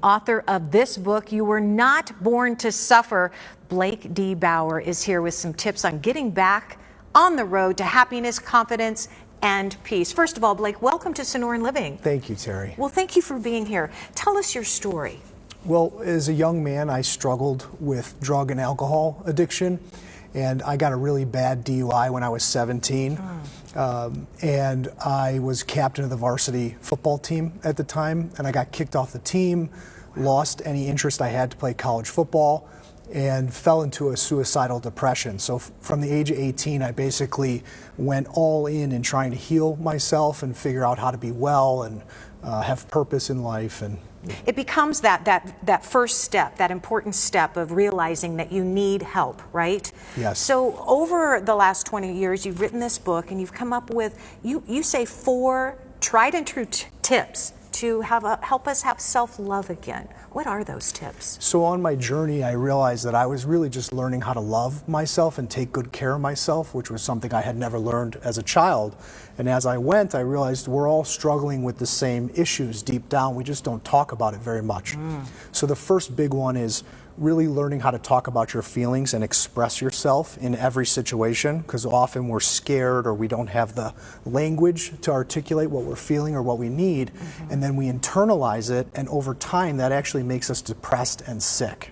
Author of this book, You Were Not Born to Suffer, Blake D. Bauer is here with some tips on getting back on the road to happiness, confidence, and peace. First of all, Blake, welcome to Sonoran Living. Thank you, Terry. Well, thank you for being here. Tell us your story. Well, as a young man, I struggled with drug and alcohol addiction, and I got a really bad DUI when I was 17. And I was captain of the varsity football team at the time, and I got kicked off the team, lost any interest I had to play college football, and fell into a suicidal depression. So from the age of 18, I basically went all in trying to heal myself and figure out how to be well and have purpose in life. And it becomes that first step, that important step of realizing that you need help, right? Yes. So over the last 20 years, you've written this book and you've come up with, you say 4 tried and true tips to help us have self-love again. What are those tips? So on my journey, I realized that I was really just learning how to love myself and take good care of myself, which was something I had never learned as a child. And as I went, I realized we're all struggling with the same issues deep down. We just don't talk about it very much. So the first big one is really learning how to talk about your feelings and express yourself in every situation, because often we're scared or we don't have the language to articulate what we're feeling or what we need, and then we internalize it, and over time that actually makes us depressed and sick.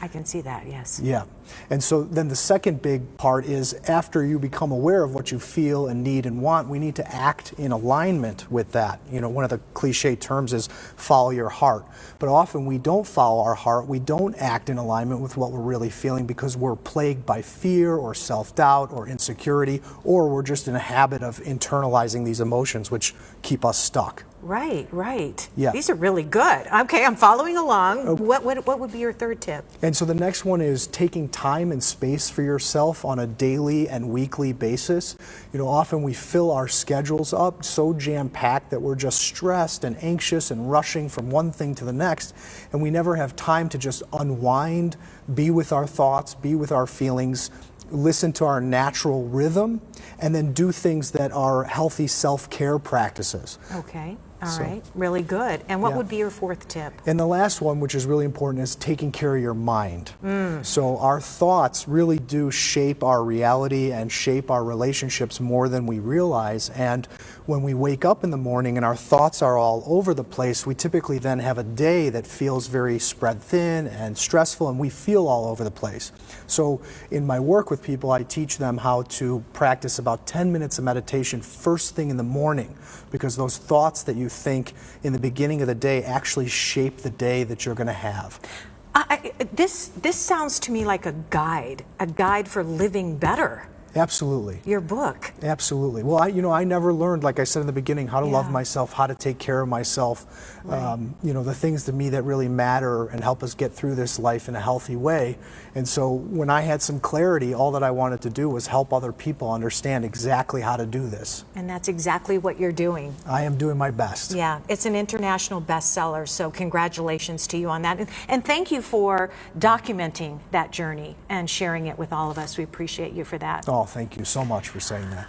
I can see that, yes. Yeah. And so then the second big part is, after you become aware of what you feel and need and want, we need to act in alignment with that. You know, one of the cliche terms is follow your heart. But often we don't follow our heart. We don't act in alignment with what we're really feeling because we're plagued by fear or self-doubt or insecurity, or we're just in a habit of internalizing these emotions which keep us stuck. Right, right. Yeah. These are really good. Okay, I'm following along. Okay. What would be your third tip? And so the next one is taking time and space for yourself on a daily and weekly basis. You know, often we fill our schedules up so jam-packed that we're just stressed and anxious and rushing from one thing to the next, and we never have time to just unwind, be with our thoughts, be with our feelings, listen to our natural rhythm, and then do things that are healthy self-care practices. Okay. All right, really good. And what Yeah. would be your fourth tip? And the last one, which is really important, is taking care of your mind. So our thoughts really do shape our reality and shape our relationships more than we realize. And when we wake up in the morning and our thoughts are all over the place, we typically then have a day that feels very spread thin and stressful, and we feel all over the place. So in my work with people, I teach them how to practice about 10 minutes of meditation first thing in the morning, because those thoughts that you think in the beginning of the day actually shape the day that you're going to have. This sounds to me like a guide for living better. Absolutely. Your book. Absolutely. Well, I never learned, like I said in the beginning, how to love myself, how to take care of myself. Right. The things to me that really matter and help us get through this life in a healthy way. And so when I had some clarity, all that I wanted to do was help other people understand exactly how to do this. And that's exactly what you're doing. I am doing my best. Yeah, it's an international bestseller, so congratulations to you on that. And thank you for documenting that journey and sharing it with all of us. We appreciate you for that. Oh, thank you so much for saying that.